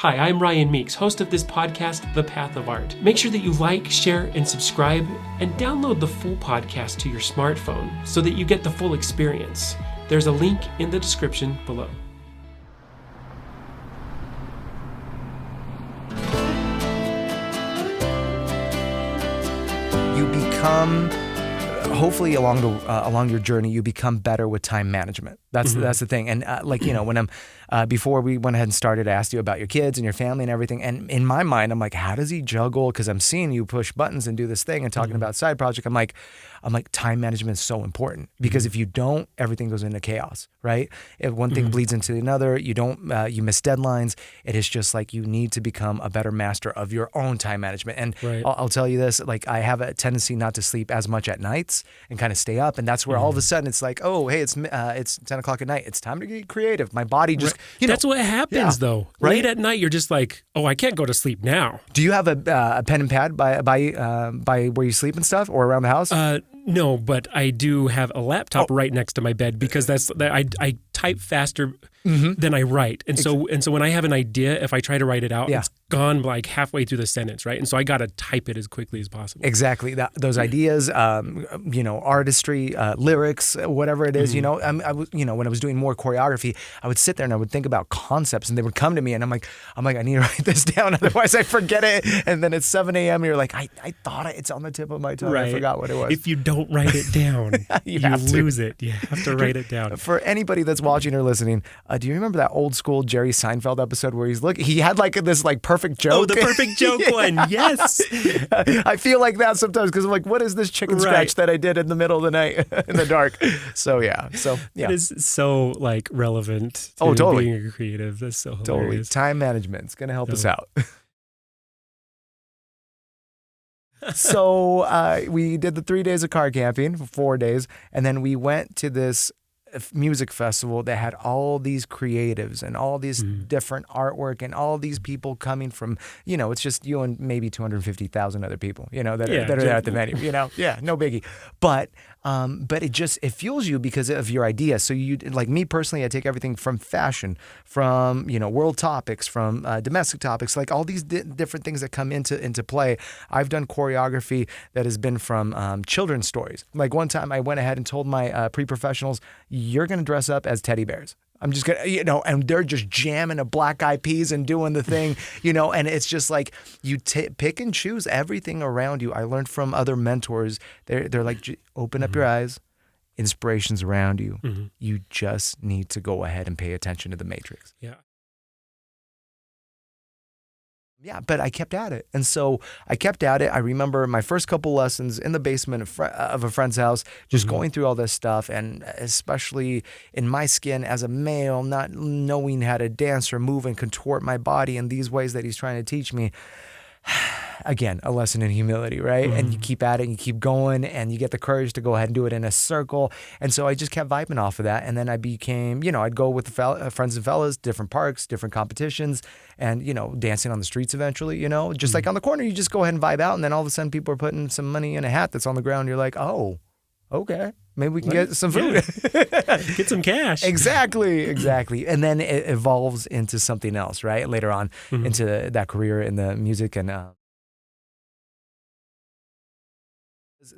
Hi, I'm Ryan Meeks, host of this podcast, The Path of Art. Make sure that you like, share, and subscribe, and download the full podcast to your smartphone so that you get the full experience. There's a link in the description below. You become, hopefully along your journey, you become better with time management. That's the thing. And when I'm before we went ahead and started, I asked you about your kids and your family and everything. And in my mind, I'm like, how does he juggle? Because I'm seeing you push buttons and do this thing and talking about side project. I'm like, time management is so important because if you don't, everything goes into chaos, right? If one thing bleeds into another, you miss deadlines. It is just like you need to become a better master of your own time management. And I'll tell you this, like I have a tendency not to sleep as much at nights and kind of stay up. And that's where all of a sudden it's like, oh, hey, it's 10 o'clock at night. It's time to get creative. My body just, that's what happens though. Right? Late at night, you're just like, oh, I can't go to sleep now. Do you have a pen and pad by where you sleep and stuff or around the house? No, but I do have a laptop right next to my bed because I type faster than I write. And so when I have an idea, if I try to write it out, it's gone like halfway through the sentence, right? And so I got to type it as quickly as possible. Exactly. Those ideas, artistry, lyrics, whatever it is, when I was doing more choreography, I would sit there and I would think about concepts and they would come to me and I'm like, I need to write this down. Otherwise I forget it. And then it's 7 a.m. and you're like, I thought it's on the tip of my tongue. Right. I forgot what it was. If you don't write it down, you lose it. You have to write it down. For anybody that's watching or listening, do you remember that old school Jerry Seinfeld episode where he had like this like perfect joke? Oh, the perfect joke one. Yes. I feel like that sometimes because I'm like, what is this chicken scratch that I did in the middle of the night in the dark? So yeah. It is so like relevant to being a creative. That's so hilarious. Totally. Time management. It's going to help us out. So we did the 3 days of car camping, 4 days, and then we went to this music festival that had all these creatives and all these different artwork and all these people coming from, it's just you and maybe 250,000 other people, that are there at the venue, no biggie. But it fuels you because of your idea. So you, like me personally, I take everything from fashion, from, world topics, from domestic topics, like all these different things that come into play. I've done choreography that has been from children's stories. Like one time I went ahead and told my pre-professionals, you're going to dress up as teddy bears. I'm just going to, and they're just jamming a Black Eyed Peas and doing the thing, and it's just like you pick and choose everything around you. I learned from other mentors. They're like, open up your eyes, inspiration's around you. You just need to go ahead and pay attention to the matrix. Yeah. Yeah, but I kept at it. And so I kept at it. I remember my first couple lessons in the basement of a friend's house, just going through all this stuff. And especially in my skin as a male, not knowing how to dance or move and contort my body in these ways that he's trying to teach me. Again, a lesson in humility, right? And you keep at it and you keep going and you get the courage to go ahead and do it in a circle. And so I just kept vibing off of that. And then I became, I'd go with the friends and fellas, different parks, different competitions, and, dancing on the streets eventually, just like on the corner, you just go ahead and vibe out. And then all of a sudden people are putting some money in a hat that's on the ground. You're like, oh, okay. Maybe we can get some food. Get some cash. Exactly. And then it evolves into something else, right? Later on into that career in the music. And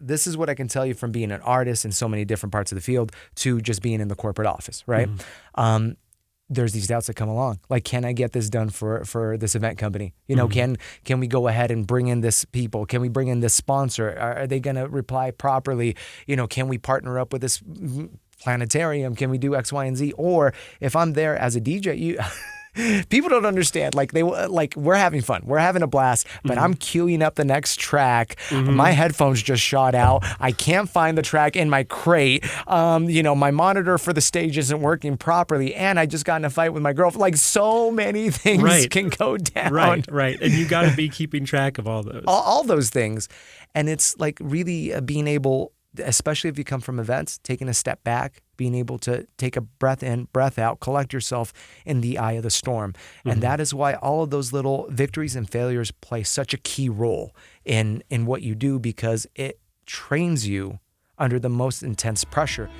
this is what I can tell you from being an artist in so many different parts of the field to just being in the corporate office, right? There's these doubts that come along. Like, can I get this done for this event company? Can we go ahead and bring in this people? Can we bring in this sponsor? Are they going to reply properly? Can we partner up with this planetarium? Can we do X, Y, and Z? Or if I'm there as a DJ, people don't understand. Like we're having fun. We're having a blast, but I'm queuing up the next track. My headphones just shot out. I can't find the track in my crate. My monitor for the stage isn't working properly. And I just got in a fight with my girlfriend. Like so many things can go down. Right. And you got to be keeping track of all those. All those things. And it's like really being able, especially if you come from events, taking a step back, being able to take a breath in, breath out, collect yourself in the eye of the storm. And that is why all of those little victories and failures play such a key role in what you do, because it trains you under the most intense pressure.